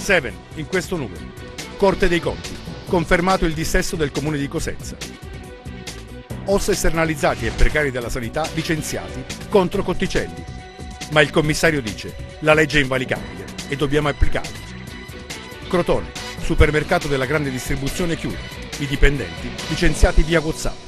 Seven, in questo numero. Corte dei Conti. Confermato il dissesto del comune di Cosenza. OS esternalizzati e precari della sanità licenziati contro Cotticelli. Ma il commissario dice: la legge è invalicabile e dobbiamo applicarla. Crotone, supermercato della grande distribuzione chiude. I dipendenti licenziati via WhatsApp.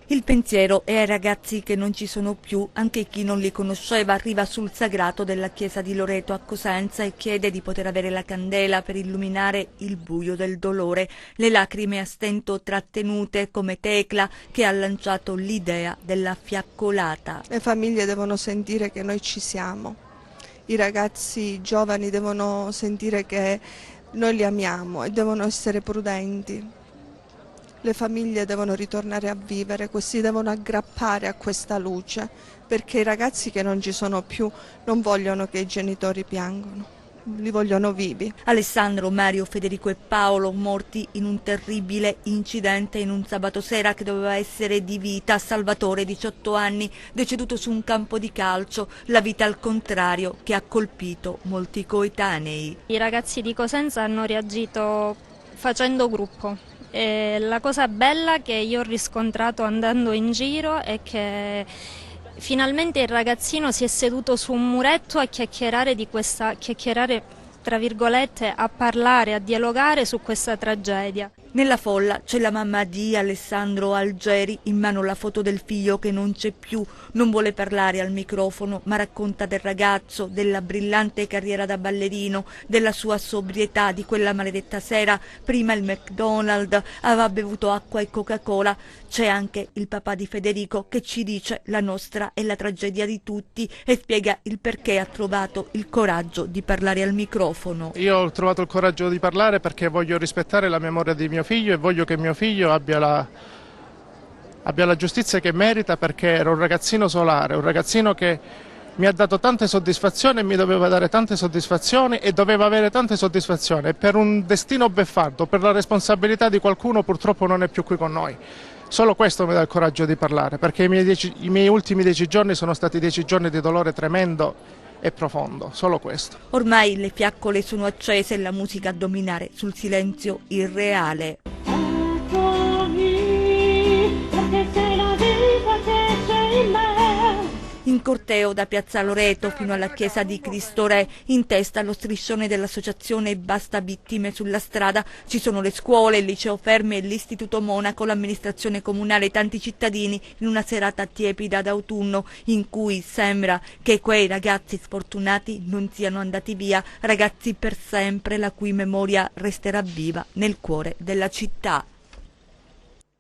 Il pensiero è ai ragazzi che non ci sono più. Anche chi non li conosceva arriva sul sagrato della chiesa di Loreto a Cosenza e chiede di poter avere la candela per illuminare il buio del dolore. Le lacrime a stento trattenute, come Tecla che ha lanciato l'idea della fiaccolata. Le famiglie devono sentire che noi ci siamo, i ragazzi giovani devono sentire che noi li amiamo e devono essere prudenti. Le famiglie devono ritornare a vivere, questi devono aggrappare a questa luce, perché i ragazzi che non ci sono più non vogliono che i genitori piangano, li vogliono vivi. Alessandro, Mario, Federico e Paolo morti in un terribile incidente in un sabato sera che doveva essere di vita. Salvatore, 18 anni, deceduto su un campo di calcio, la vita al contrario che ha colpito molti coetanei. I ragazzi di Cosenza hanno reagito facendo gruppo. E la cosa bella che io ho riscontrato andando in giro è che finalmente il ragazzino si è seduto su un muretto a chiacchierare tra virgolette, a parlare, a dialogare su questa tragedia. Nella folla c'è la mamma di Alessandro Algeri, in mano la foto del figlio che non c'è più. Non vuole parlare al microfono, ma racconta del ragazzo, della brillante carriera da ballerino, della sua sobrietà, di quella maledetta sera. Prima il McDonald's, aveva bevuto acqua e Coca-Cola. C'è anche il papà di Federico che ci dice: la nostra è la tragedia di tutti, e spiega il perché ha trovato il coraggio di parlare al microfono. Io ho trovato il coraggio di parlare perché voglio rispettare la memoria di mio figlio e voglio che mio figlio abbia la giustizia che merita, perché era un ragazzino solare, un ragazzino che mi ha dato tante soddisfazioni e mi doveva dare tante soddisfazioni e doveva avere tante soddisfazioni, e per un destino beffardo, per la responsabilità di qualcuno, purtroppo non è più qui con noi. Solo questo mi dà il coraggio di parlare, perché i miei ultimi 10 giorni sono stati 10 giorni di dolore tremendo e profondo, solo questo. Ormai le fiaccole sono accese e la musica a dominare sul silenzio irreale. In corteo da Piazza Loreto fino alla chiesa di Cristo Re, in testa lo striscione dell'associazione Basta Vittime. Sulla strada ci sono le scuole, il liceo Fermi e l'istituto Monaco, l'amministrazione comunale e tanti cittadini in una serata tiepida d'autunno in cui sembra che quei ragazzi sfortunati non siano andati via, ragazzi per sempre la cui memoria resterà viva nel cuore della città.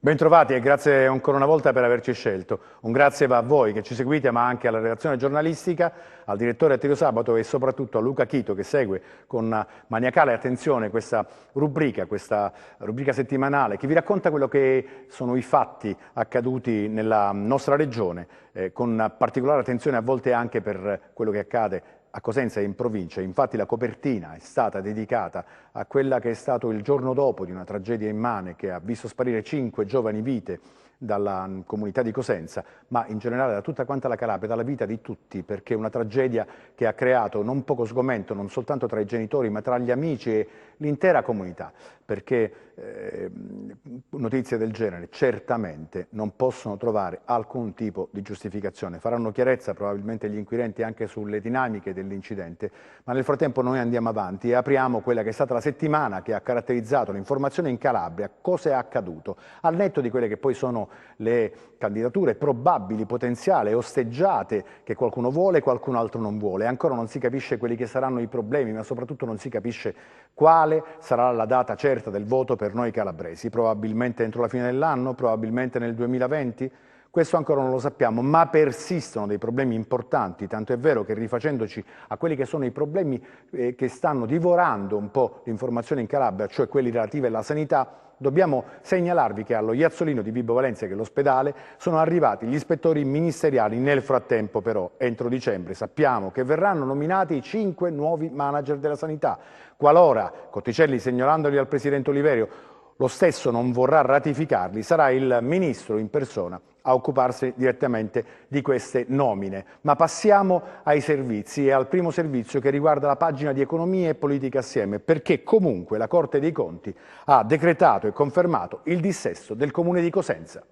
Bentrovati e grazie ancora una volta per averci scelto. Un grazie va a voi che ci seguite, ma anche alla redazione giornalistica, al direttore Attilio Sabato e soprattutto a Luca Chito, che segue con maniacale attenzione questa rubrica settimanale che vi racconta quello che sono i fatti accaduti nella nostra regione, con particolare attenzione a volte anche per quello che accade a Cosenza e in provincia. Infatti la copertina è stata dedicata a quella che è stato il giorno dopo di una tragedia immane che ha visto sparire 5 giovani vite dalla comunità di Cosenza, ma in generale da tutta quanta la Calabria, dalla vita di tutti, perché è una tragedia che ha creato non poco sgomento non soltanto tra i genitori ma tra gli amici e l'intera comunità, perché notizie del genere certamente non possono trovare alcun tipo di giustificazione. Faranno chiarezza probabilmente gli inquirenti anche sulle dinamiche dell'incidente, ma nel frattempo noi andiamo avanti e apriamo quella che è stata la settimana che ha caratterizzato l'informazione in Calabria. Cosa è accaduto? Al netto di quelle che poi sono le candidature probabili, potenziali, osteggiate, che qualcuno vuole e qualcun altro non vuole. Ancora non si capisce quelli che saranno i problemi, ma soprattutto non si capisce quale sarà la data certa del voto per noi calabresi. Probabilmente entro la fine dell'anno, probabilmente nel 2020. Questo ancora non lo sappiamo, ma persistono dei problemi importanti, tanto è vero che rifacendoci a quelli che sono i problemi che stanno divorando un po' l'informazione in Calabria, cioè quelli relativi alla sanità, dobbiamo segnalarvi che allo Iazzolino di Vibo Valentia, che è l'ospedale, sono arrivati gli ispettori ministeriali. Nel frattempo però, entro dicembre, sappiamo che verranno nominati 5 nuovi manager della sanità. Qualora Cotticelli, segnalandoli al Presidente Oliverio, lo stesso non vorrà ratificarli, sarà il Ministro in persona a occuparsi direttamente di queste nomine. Ma passiamo ai servizi e al primo servizio che riguarda la pagina di Economia e Politica Assieme, perché comunque la Corte dei Conti ha decretato e confermato il dissesto del Comune di Cosenza.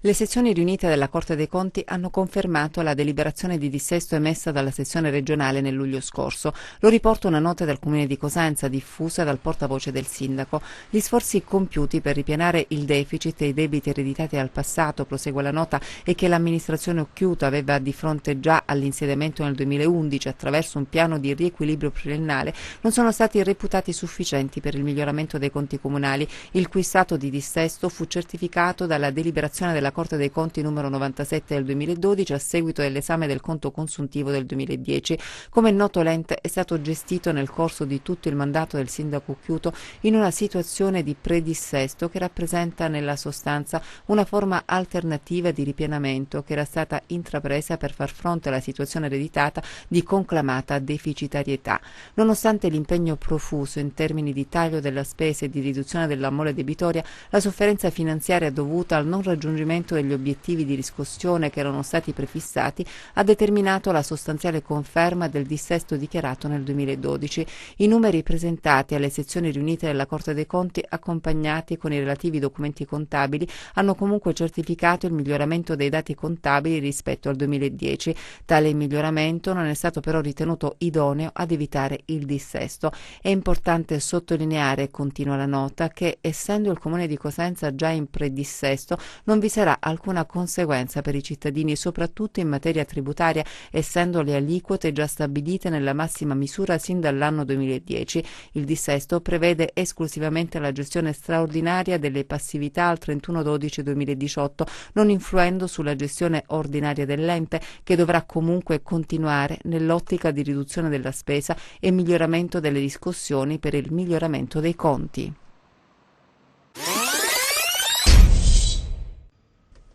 Le sezioni riunite della Corte dei Conti hanno confermato la deliberazione di dissesto emessa dalla sezione regionale nel luglio scorso. Lo riporta una nota del Comune di Cosenza diffusa dal portavoce del sindaco. Gli sforzi compiuti per ripianare il deficit e i debiti ereditati dal passato, prosegue la nota, e che l'amministrazione Occhiuto aveva di fronte già all'insediamento nel 2011 attraverso un piano di riequilibrio pluriennale, non sono stati reputati sufficienti per il miglioramento dei conti comunali, il cui stato di dissesto fu certificato dalla deliberazione della Corte dei Conti numero 97 del 2012 a seguito dell'esame del conto consuntivo del 2010. Come è noto, l'ente è stato gestito nel corso di tutto il mandato del sindaco Occhiuto in una situazione di predissesto che rappresenta nella sostanza una forma alternativa di ripianamento che era stata intrapresa per far fronte alla situazione ereditata di conclamata deficitarietà. Nonostante l'impegno profuso in termini di taglio della spesa e di riduzione della mole debitoria, la sofferenza finanziaria dovuta al non raggiungimento degli obiettivi di riscossione che erano stati prefissati ha determinato la sostanziale conferma del dissesto dichiarato nel 2012. I numeri presentati alle sezioni riunite della Corte dei Conti, accompagnati con i relativi documenti contabili, hanno comunque certificato il miglioramento dei dati contabili rispetto al 2010. Tale miglioramento non è stato però ritenuto idoneo ad evitare il dissesto. È importante sottolineare, continua la nota, che essendo il Comune di Cosenza già in predissesto non vi sarà alcuna conseguenza per i cittadini, soprattutto in materia tributaria, essendo le aliquote già stabilite nella massima misura sin dall'anno 2010. Il dissesto prevede esclusivamente la gestione straordinaria delle passività al 31/12/2018, non influendo sulla gestione ordinaria dell'ente, che dovrà comunque continuare nell'ottica di riduzione della spesa e miglioramento delle riscossioni per il miglioramento dei conti.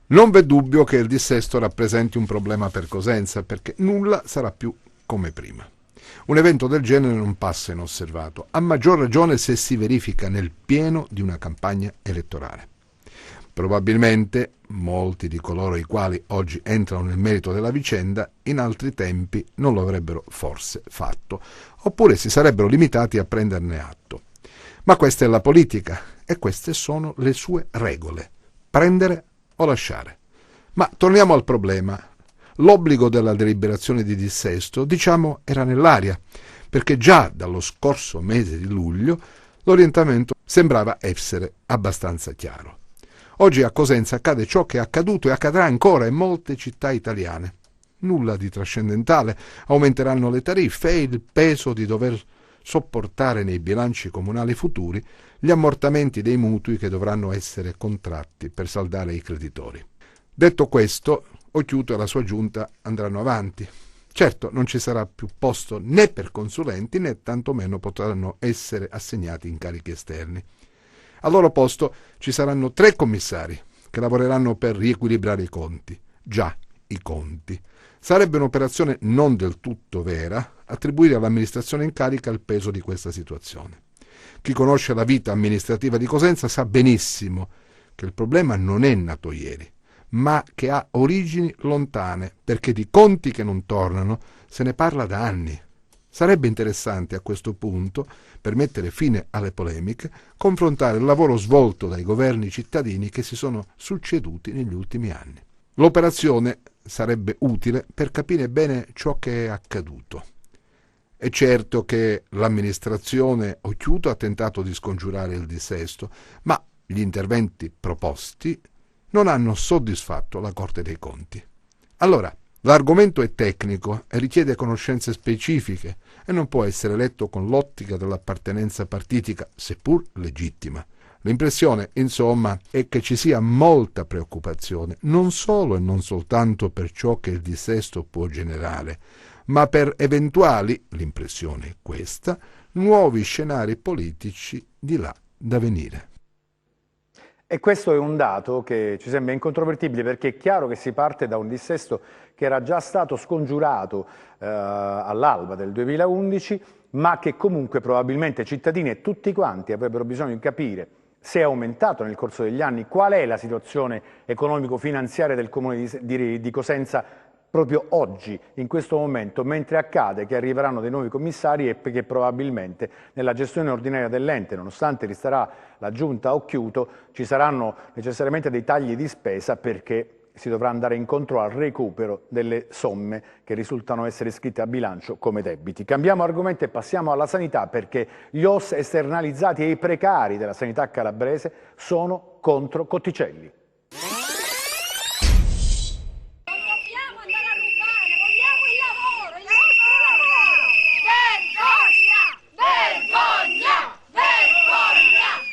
Non v'è dubbio che il dissesto rappresenti un problema per Cosenza, perché nulla sarà più come prima. Un evento del genere non passa inosservato, a maggior ragione se si verifica nel pieno di una campagna elettorale. Probabilmente molti di coloro i quali oggi entrano nel merito della vicenda in altri tempi non lo avrebbero forse fatto, oppure si sarebbero limitati a prenderne atto. Ma questa è la politica e queste sono le sue regole: prendere o lasciare. Ma torniamo al problema. L'obbligo della deliberazione di dissesto, diciamo, era nell'aria, perché già dallo scorso mese di luglio l'orientamento sembrava essere abbastanza chiaro. Oggi a Cosenza accade ciò che è accaduto e accadrà ancora in molte città italiane. Nulla di trascendentale, aumenteranno le tariffe e il peso di dover sopportare nei bilanci comunali futuri gli ammortamenti dei mutui che dovranno essere contratti per saldare i creditori. Detto questo, Occhiuto e la sua giunta andranno avanti. Certo, non ci sarà più posto né per consulenti né tantomeno potranno essere assegnati incarichi esterni. Al loro posto ci saranno 3 commissari che lavoreranno per riequilibrare i conti. Già, i conti. Sarebbe un'operazione non del tutto vera attribuire all'amministrazione in carica il peso di questa situazione. Chi conosce la vita amministrativa di Cosenza sa benissimo che il problema non è nato ieri, ma che ha origini lontane, perché di conti che non tornano se ne parla da anni. Sarebbe interessante a questo punto, per mettere fine alle polemiche, confrontare il lavoro svolto dai governi cittadini che si sono succeduti negli ultimi anni. L'operazione sarebbe utile per capire bene ciò che è accaduto. È certo che l'amministrazione Occhiuto ha tentato di scongiurare il dissesto, ma gli interventi proposti non hanno soddisfatto la Corte dei Conti. Allora, l'argomento è tecnico e richiede conoscenze specifiche e non può essere letto con l'ottica dell'appartenenza partitica, seppur legittima. L'impressione, insomma, è che ci sia molta preoccupazione, non solo e non soltanto per ciò che il dissesto può generare, ma per eventuali, l'impressione è questa, nuovi scenari politici di là da venire. E questo è un dato che ci sembra incontrovertibile, perché è chiaro che si parte da un dissesto che era già stato scongiurato all'alba del 2011, ma che comunque probabilmente cittadini e tutti quanti avrebbero bisogno di capire se è aumentato nel corso degli anni, qual è la situazione economico-finanziaria del comune di Cosenza proprio oggi, in questo momento, mentre accade che arriveranno dei nuovi commissari e che probabilmente nella gestione ordinaria dell'ente, nonostante resterà la giunta a occhiuto, ci saranno necessariamente dei tagli di spesa, perché si dovrà andare incontro al recupero delle somme che risultano essere iscritte a bilancio come debiti. Cambiamo argomento e passiamo alla sanità, perché gli OSS esternalizzati e i precari della sanità calabrese sono contro Cotticelli.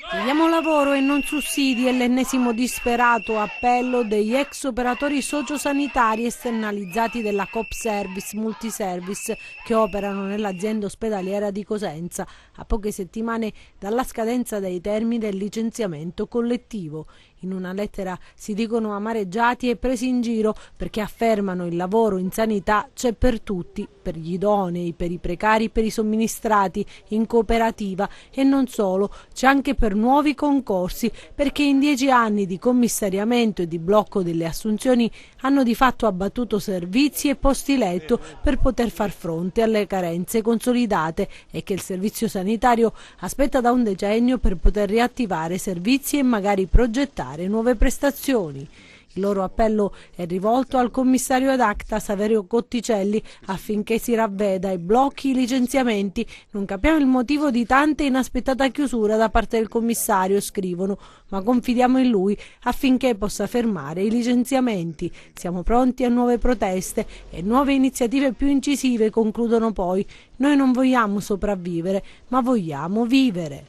Chiediamo lavoro e non sussidi è l'ennesimo disperato appello degli ex operatori sociosanitari esternalizzati della Coop Service Multiservice che operano nell'azienda ospedaliera di Cosenza, a poche settimane dalla scadenza dei termini del licenziamento collettivo. In una lettera si dicono amareggiati e presi in giro perché affermano il lavoro in sanità c'è per tutti, per gli idonei, per i precari, per i somministrati, in cooperativa e non solo, c'è anche per nuovi concorsi, perché in 10 anni di commissariamento e di blocco delle assunzioni hanno di fatto abbattuto servizi e posti letto per poter far fronte alle carenze consolidate e che il servizio sanitario aspetta da un decennio per poter riattivare servizi e magari progettare nuove prestazioni. Il loro appello è rivolto al commissario ad acta Saverio Cotticelli affinché si ravveda e blocchi i licenziamenti. Non capiamo il motivo di tanta inaspettata chiusura da parte del commissario, scrivono, ma confidiamo in lui affinché possa fermare i licenziamenti. Siamo pronti a nuove proteste e nuove iniziative più incisive, concludono poi. Noi non vogliamo sopravvivere, ma vogliamo vivere.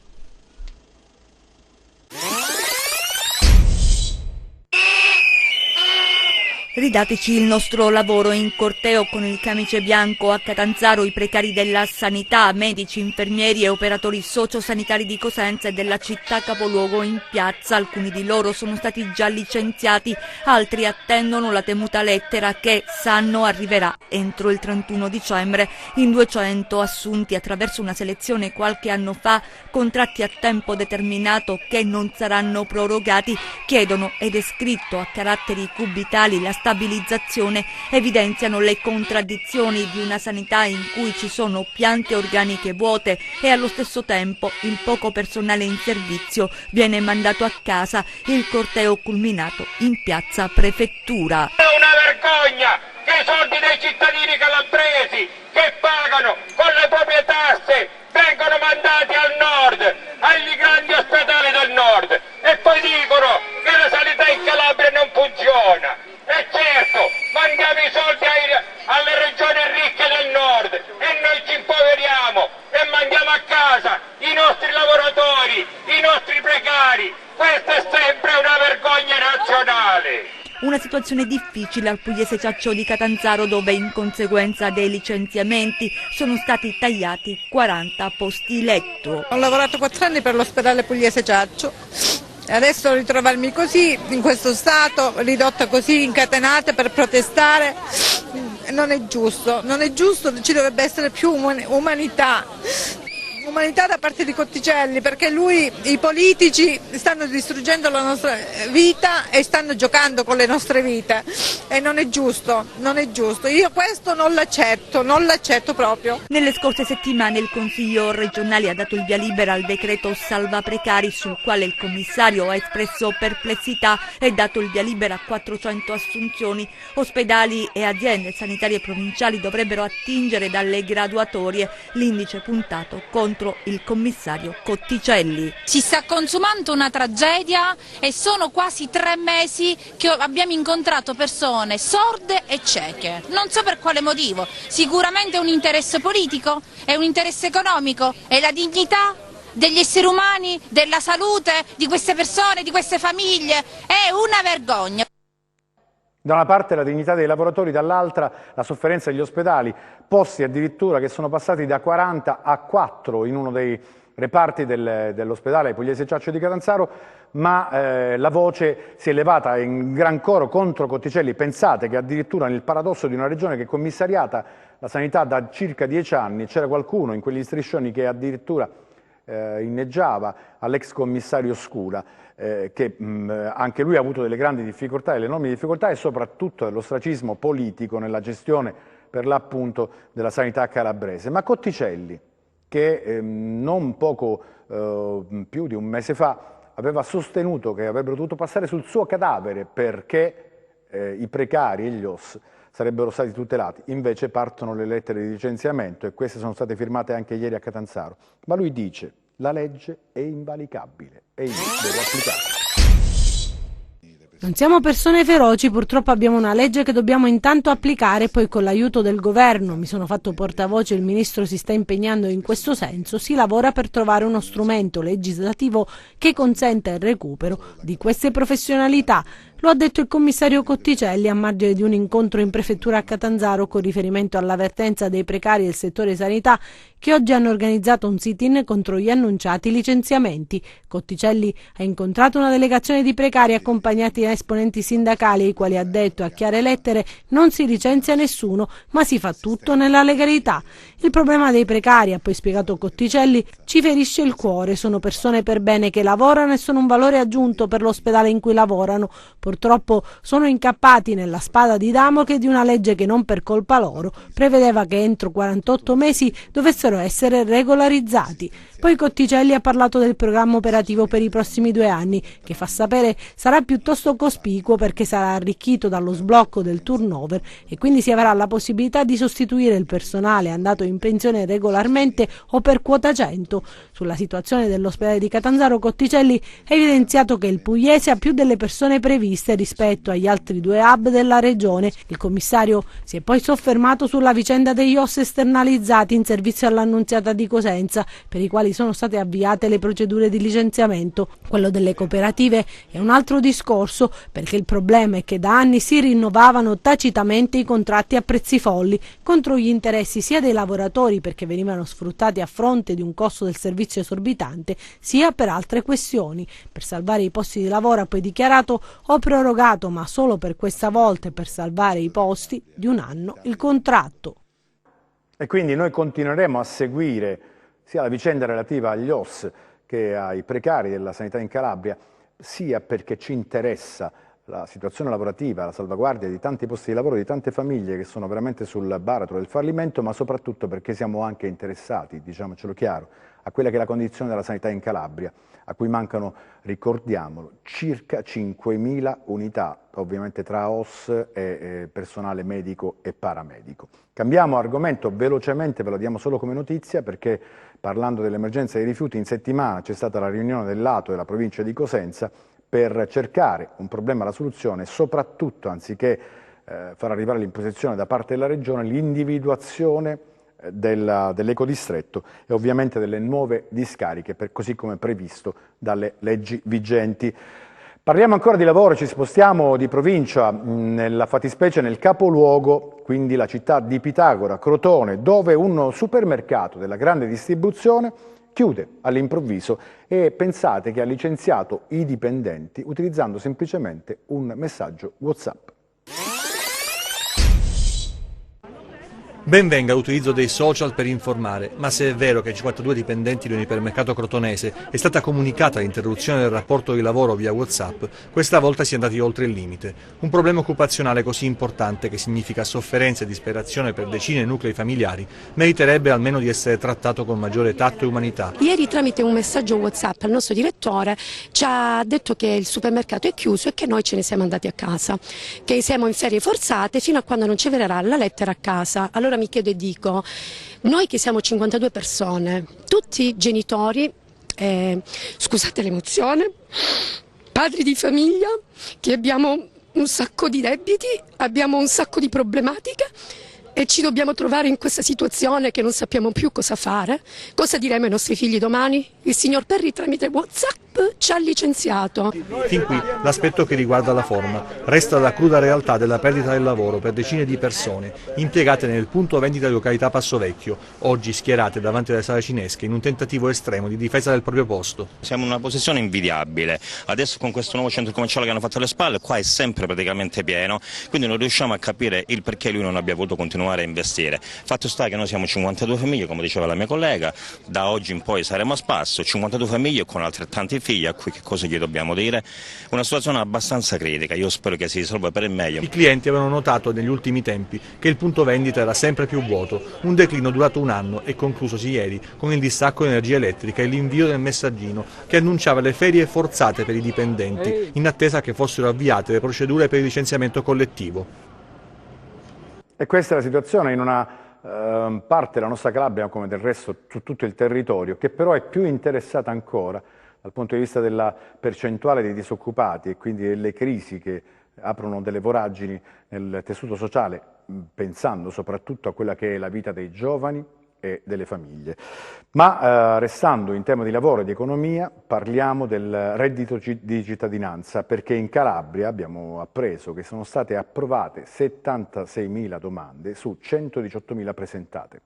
Ridateci il nostro lavoro. In corteo con il camice bianco a Catanzaro i precari della sanità, medici, infermieri e operatori sociosanitari di Cosenza e della città capoluogo in piazza. Alcuni di loro sono stati già licenziati, altri attendono la temuta lettera che sanno arriverà entro il 31 dicembre. In 200 assunti attraverso una selezione qualche anno fa, contratti a tempo determinato che non saranno prorogati, chiedono, ed è scritto a caratteri cubitali, la stabilizzazione, evidenziano le contraddizioni di una sanità in cui ci sono piante organiche vuote e allo stesso tempo il poco personale in servizio viene mandato a casa. Il corteo culminato in piazza Prefettura. È una vergogna che i soldi dei cittadini calabresi che pagano con le proprie tasse vengono mandati al nord, agli grandi ospedali del nord, e poi dicono che la sanità in Calabria non funziona. E certo, mandiamo i soldi alle regioni ricche del nord e noi ci impoveriamo e mandiamo a casa i nostri lavoratori, i nostri precari. Questa è sempre una vergogna nazionale. Una situazione difficile al Pugliese Ciaccio di Catanzaro, dove in conseguenza dei licenziamenti sono stati tagliati 40 posti letto. Ho lavorato 4 anni per l'ospedale Pugliese Ciaccio. Adesso ritrovarmi così, in questo stato, ridotta così, incatenata per protestare, non è giusto, ci dovrebbe essere più umanità da parte di Cotticelli, perché i politici stanno distruggendo la nostra vita e stanno giocando con le nostre vite e non è giusto, io questo non l'accetto proprio. Nelle scorse settimane il Consiglio regionale ha dato il via libera al decreto salva precari, sul quale il commissario ha espresso perplessità e dato il via libera a 400 assunzioni. Ospedali e aziende sanitarie provinciali dovrebbero attingere dalle graduatorie, l'indice puntato contro il commissario Cotticelli. Si sta consumando una tragedia e sono quasi 3 mesi che abbiamo incontrato persone sorde e cieche. Non so per quale motivo, sicuramente è un interesse politico, è un interesse economico, è la dignità degli esseri umani, della salute di queste persone, di queste famiglie. È una vergogna. Da una parte la dignità dei lavoratori, dall'altra la sofferenza degli ospedali, posti addirittura che sono passati da 40 a 4 in uno dei reparti dell'ospedale Pugliese Ciaccio di Catanzaro, ma la voce si è levata in gran coro contro Cotticelli. Pensate che addirittura nel paradosso di una regione che è commissariata la sanità da circa 10 anni, c'era qualcuno in quegli striscioni che addirittura inneggiava all'ex commissario Scura, che anche lui ha avuto delle grandi difficoltà, delle enormi difficoltà e soprattutto dell'ostracismo politico nella gestione per l'appunto della sanità calabrese. Ma Cotticelli, che non poco più di un mese fa aveva sostenuto che avrebbero dovuto passare sul suo cadavere perché i precari e gli OSS sarebbero stati tutelati, invece partono le lettere di licenziamento e queste sono state firmate anche ieri a Catanzaro. Ma lui dice: la legge è invalicabile e io devo applicarla. Non siamo persone feroci, purtroppo abbiamo una legge che dobbiamo intanto applicare e poi con l'aiuto del governo, mi sono fatto portavoce, il ministro si sta impegnando in questo senso, si lavora per trovare uno strumento legislativo che consenta il recupero di queste professionalità. Lo ha detto il commissario Cotticelli a margine di un incontro in prefettura a Catanzaro con riferimento all'avvertenza dei precari del settore sanità che oggi hanno organizzato un sit-in contro gli annunciati licenziamenti. Cotticelli ha incontrato una delegazione di precari accompagnati da esponenti sindacali ai quali ha detto a chiare lettere: non si licenzia nessuno, ma si fa tutto nella legalità. Il problema dei precari, ha poi spiegato Cotticelli, ci ferisce il cuore, sono persone per bene che lavorano e sono un valore aggiunto per l'ospedale in cui lavorano. Purtroppo sono incappati nella spada di Damocle di una legge che non per colpa loro prevedeva che entro 48 mesi dovessero essere regolarizzati. Poi Cotticelli ha parlato del programma operativo per i prossimi 2 anni, che fa sapere sarà piuttosto cospicuo perché sarà arricchito dallo sblocco del turnover e quindi si avrà la possibilità di sostituire il personale andato in pensione regolarmente o per quota 100. Sulla situazione dell'ospedale di Catanzaro, Cotticelli ha evidenziato che il Pugliese ha più delle persone previste rispetto agli altri 2 hub della regione. Il commissario si è poi soffermato sulla vicenda degli OSS esternalizzati in servizio all'Annunziata di Cosenza, per i quali sono state avviate le procedure di licenziamento. Quello delle cooperative è un altro discorso, perché il problema è che da anni si rinnovavano tacitamente i contratti a prezzi folli contro gli interessi sia dei lavoratori, perché venivano sfruttati a fronte di un costo del servizio esorbitante, sia per altre questioni. Per salvare i posti di lavoro ha poi dichiarato: ho prorogato, ma solo per questa volta e per salvare i posti, di 1 anno il contratto. E quindi noi continueremo a seguire sia la vicenda relativa agli OSS che ai precari della sanità in Calabria, sia perché ci interessa la situazione lavorativa, la salvaguardia di tanti posti di lavoro, di tante famiglie che sono veramente sul baratro del fallimento, ma soprattutto perché siamo anche interessati, diciamocelo chiaro, a quella che è la condizione della sanità in Calabria, a cui mancano, ricordiamolo, circa 5.000 unità, ovviamente tra OSS e personale medico e paramedico. Cambiamo argomento velocemente, ve lo diamo solo come notizia, perché parlando dell'emergenza dei rifiuti, in settimana c'è stata la riunione dell'ATO della provincia di Cosenza per cercare un problema alla soluzione, soprattutto anziché far arrivare l'imposizione da parte della regione, l'individuazione dell'ecodistretto e ovviamente delle nuove discariche, così come previsto dalle leggi vigenti. Parliamo ancora di lavoro, ci spostiamo di provincia, nella fattispecie nel capoluogo, quindi la città di Pitagora, Crotone, dove un supermercato della grande distribuzione chiude all'improvviso e pensate che ha licenziato i dipendenti utilizzando semplicemente un messaggio WhatsApp. Ben venga l'utilizzo dei social per informare, ma se è vero che ai 52 dipendenti di un ipermercato crotonese è stata comunicata l'interruzione del rapporto di lavoro via WhatsApp, questa volta si è andati oltre il limite. Un problema occupazionale così importante, che significa sofferenza e disperazione per decine di nuclei familiari, meriterebbe almeno di essere trattato con maggiore tatto e umanità. Ieri tramite un messaggio WhatsApp il nostro direttore ci ha detto che il supermercato è chiuso e che noi ce ne siamo andati a casa, che siamo in ferie forzate fino a quando non ci verrà la lettera a casa. Allora mi chiedo e dico, noi che siamo 52 persone, tutti genitori, scusate l'emozione, padri di famiglia, che abbiamo un sacco di debiti, abbiamo un sacco di problematiche, e ci dobbiamo trovare in questa situazione che non sappiamo più cosa fare. Cosa diremo ai nostri figli domani? Il signor Perri tramite WhatsApp ci ha licenziato. Fin qui l'aspetto che riguarda la forma. Resta la cruda realtà della perdita del lavoro per decine di persone impiegate nel punto vendita di località Passo Vecchio, oggi schierate davanti alle saracinesche in un tentativo estremo di difesa del proprio posto. Siamo in una posizione invidiabile. Adesso con questo nuovo centro commerciale che hanno fatto alle spalle, qua è sempre praticamente pieno, quindi non riusciamo a capire il perché lui non abbia voluto continuare a investire. Fatto sta che noi siamo 52 famiglie, come diceva la mia collega, da oggi in poi saremo a spasso, 52 famiglie con altrettanti figli, a cui che cosa gli dobbiamo dire? Una situazione abbastanza critica, io spero che si risolva per il meglio. I clienti avevano notato negli ultimi tempi che il punto vendita era sempre più vuoto, un declino durato un anno e conclusosi ieri con il distacco di energia elettrica e l'invio del messaggino che annunciava le ferie forzate per i dipendenti in attesa che fossero avviate le procedure per il licenziamento collettivo. E questa è la situazione in una parte della nostra Calabria, come del resto su tutto il territorio, che però è più interessata ancora dal punto di vista della percentuale dei disoccupati e quindi delle crisi che aprono delle voragini nel tessuto sociale, pensando soprattutto a quella che è la vita dei giovani e delle famiglie. Ma restando in tema di lavoro e di economia, parliamo del reddito di cittadinanza, perché in Calabria abbiamo appreso che sono state approvate 76.000 domande su 118.000 presentate.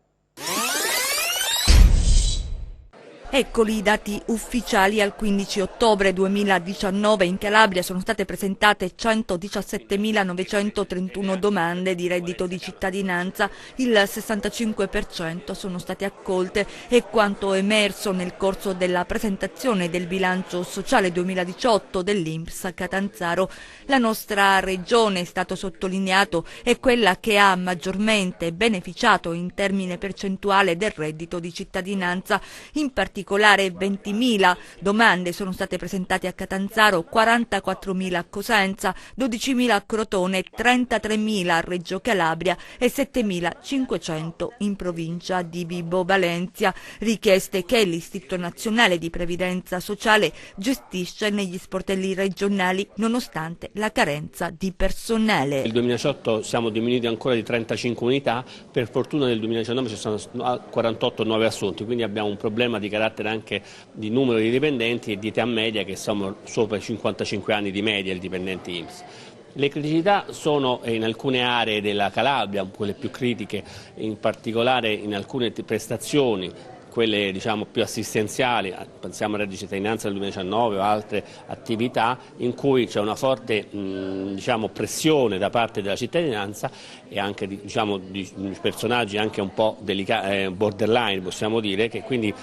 Eccoli i dati ufficiali. Al 15 ottobre 2019 in Calabria sono state presentate 117.931 domande di reddito di cittadinanza, il 65% sono state accolte, e quanto emerso nel corso della presentazione del bilancio sociale 2018 dell'INPS Catanzaro. La nostra regione, è stato sottolineato, è quella che ha maggiormente beneficiato in termine percentuale del reddito di cittadinanza. In particolare 20.000 domande sono state presentate a Catanzaro, 44.000 a Cosenza, 12.000 a Crotone, 33.000 a Reggio Calabria e 7.500 in provincia di Vibo Valentia. Richieste che l'Istituto Nazionale di Previdenza Sociale gestisce negli sportelli regionali nonostante la carenza di personale. Nel 2018 siamo diminuiti ancora di 35 unità, per fortuna nel 2019 ci sono 48 nuovi assunti, quindi abbiamo un problema di carattere anche di numero di dipendenti e di età media, che siamo sopra i 55 anni di media il dipendente INPS. Le criticità sono in alcune aree della Calabria, quelle più critiche, in particolare in alcune prestazioni, quelle diciamo più assistenziali, pensiamo al reddito di cittadinanza del 2019 o altre attività in cui c'è una forte diciamo, pressione da parte della cittadinanza e anche diciamo, di personaggi anche un po' borderline, possiamo dire, che quindi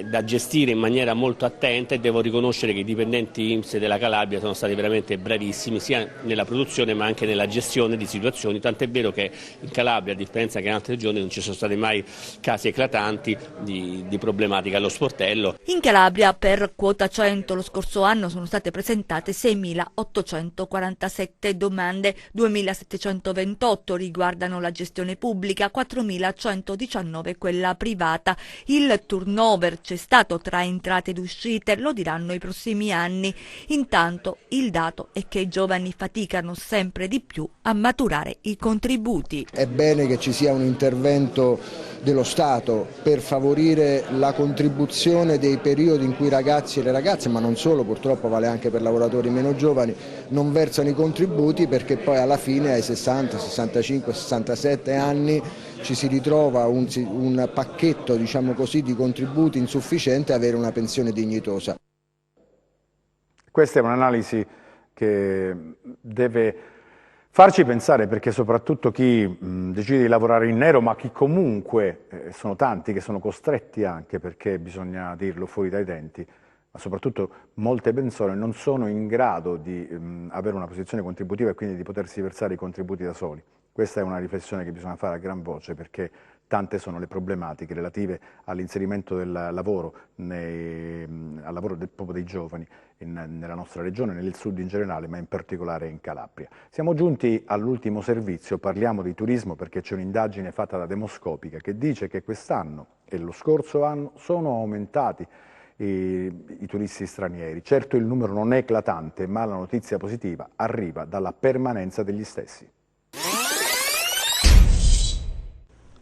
da gestire in maniera molto attenta, e devo riconoscere che i dipendenti INPS della Calabria sono stati veramente bravissimi sia nella produzione ma anche nella gestione di situazioni, tant'è vero che in Calabria, a differenza che in altre regioni, non ci sono stati mai casi eclatanti di problematica allo sportello. In Calabria per quota 100 lo scorso anno sono state presentate 6.847 domande, 2.728 riguardano la gestione pubblica, 4.119 quella privata. Il turnover c'è stato tra entrate ed uscite, lo diranno i prossimi anni. Intanto il dato è che i giovani faticano sempre di più a maturare i contributi. È bene che ci sia un intervento dello Stato per favorire la contribuzione dei periodi in cui i ragazzi e le ragazze, ma non solo, purtroppo vale anche per lavoratori meno giovani, non versano i contributi, perché poi alla fine ai 60, 65, 67 anni ci si ritrova un pacchetto, diciamo così, di contributi insufficiente a avere una pensione dignitosa. Questa è un'analisi che deve farci pensare, perché soprattutto chi decide di lavorare in nero, ma chi comunque, sono tanti che sono costretti anche, perché bisogna dirlo fuori dai denti, ma soprattutto molte persone non sono in grado di avere una posizione contributiva e quindi di potersi versare i contributi da soli. Questa è una riflessione che bisogna fare a gran voce, perché tante sono le problematiche relative all'inserimento del lavoro, al lavoro proprio dei giovani nella nostra regione, nel sud in generale, ma in particolare in Calabria. Siamo giunti all'ultimo servizio, parliamo di turismo perché c'è un'indagine fatta da Demoscopica che dice che quest'anno e lo scorso anno sono aumentati i turisti stranieri. Certo il numero non è eclatante, ma la notizia positiva arriva dalla permanenza degli stessi.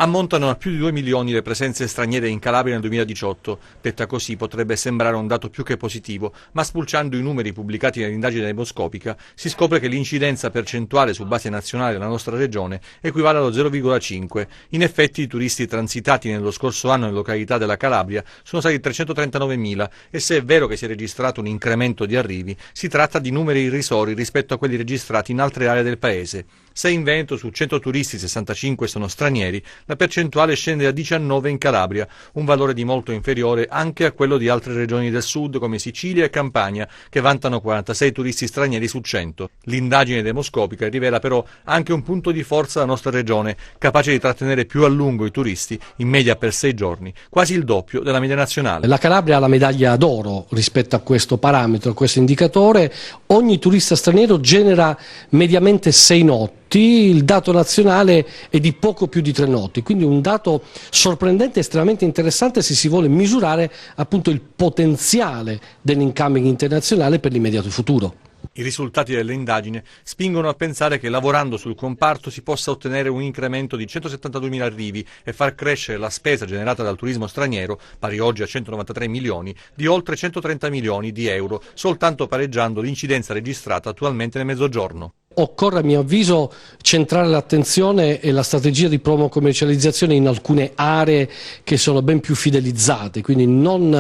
Ammontano a più di 2 milioni le presenze straniere in Calabria nel 2018. Detta così potrebbe sembrare un dato più che positivo, ma spulciando i numeri pubblicati nell'indagine demoscopica si scopre che l'incidenza percentuale su base nazionale della nostra regione equivale allo 0,5. In effetti i turisti transitati nello scorso anno nelle località della Calabria sono stati 339.000 e se è vero che si è registrato un incremento di arrivi, si tratta di numeri irrisori rispetto a quelli registrati in altre aree del paese. Se in Veneto su 100 turisti 65 sono stranieri, la percentuale scende a 19 in Calabria, un valore di molto inferiore anche a quello di altre regioni del sud come Sicilia e Campania, che vantano 46 turisti stranieri su 100. L'indagine demoscopica rivela però anche un punto di forza della nostra regione, capace di trattenere più a lungo i turisti, in media per 6 giorni, quasi il doppio della media nazionale. La Calabria ha la medaglia d'oro rispetto a questo parametro, a questo indicatore. Ogni turista straniero genera mediamente 6 notti. Il dato nazionale è di poco più di 3 notti, quindi un dato sorprendente e estremamente interessante se si vuole misurare appunto il potenziale dell'incoming internazionale per l'immediato futuro. I risultati dell'indagine spingono a pensare che lavorando sul comparto si possa ottenere un incremento di 172.000 arrivi e far crescere la spesa generata dal turismo straniero, pari oggi a 193 milioni, di oltre 130 milioni di euro, soltanto pareggiando l'incidenza registrata attualmente nel Mezzogiorno. Occorre a mio avviso centrare l'attenzione e la strategia di promo-commercializzazione in alcune aree che sono ben più fidelizzate, quindi non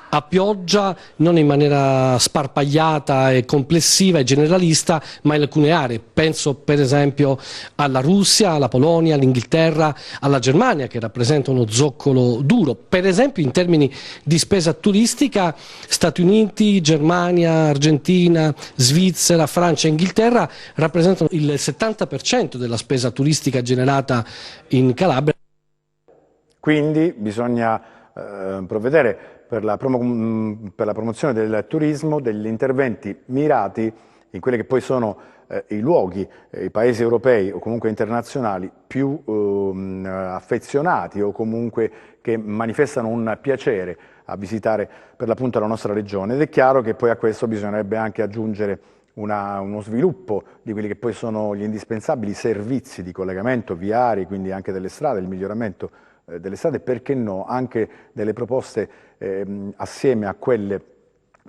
a pioggia, non in maniera sparpagliata e complessiva e generalista, ma in alcune aree. Penso per esempio alla Russia, alla Polonia, all'Inghilterra, alla Germania, che rappresenta uno zoccolo duro. Per esempio in termini di spesa turistica Stati Uniti, Germania, Argentina, Svizzera, Francia e Inghilterra rappresentano il 70% della spesa turistica generata in Calabria. Quindi bisogna provvedere per la promozione del turismo, degli interventi mirati in quelli che poi sono i luoghi, i paesi europei o comunque internazionali più affezionati o comunque che manifestano un piacere a visitare per l'appunto la nostra regione. Ed è chiaro che poi a questo bisognerebbe anche aggiungere uno sviluppo di quelli che poi sono gli indispensabili servizi di collegamento viari, quindi anche delle strade, il miglioramento delle strade, perché no, anche delle proposte assieme a quelle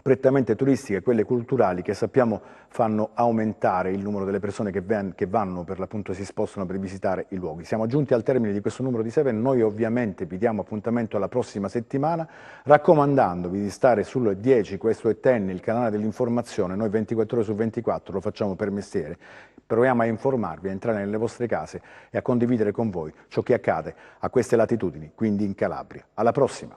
prettamente turistiche, quelle culturali che sappiamo fanno aumentare il numero delle persone che vanno per l'appunto, si spostano per visitare i luoghi. Siamo giunti al termine di questo numero di 7, noi ovviamente vi diamo appuntamento alla prossima settimana, raccomandandovi di stare sul 10, questo è TEN, il canale dell'informazione, noi 24 ore su 24 lo facciamo per mestiere, proviamo a informarvi, a entrare nelle vostre case e a condividere con voi ciò che accade a queste latitudini, quindi in Calabria. Alla prossima!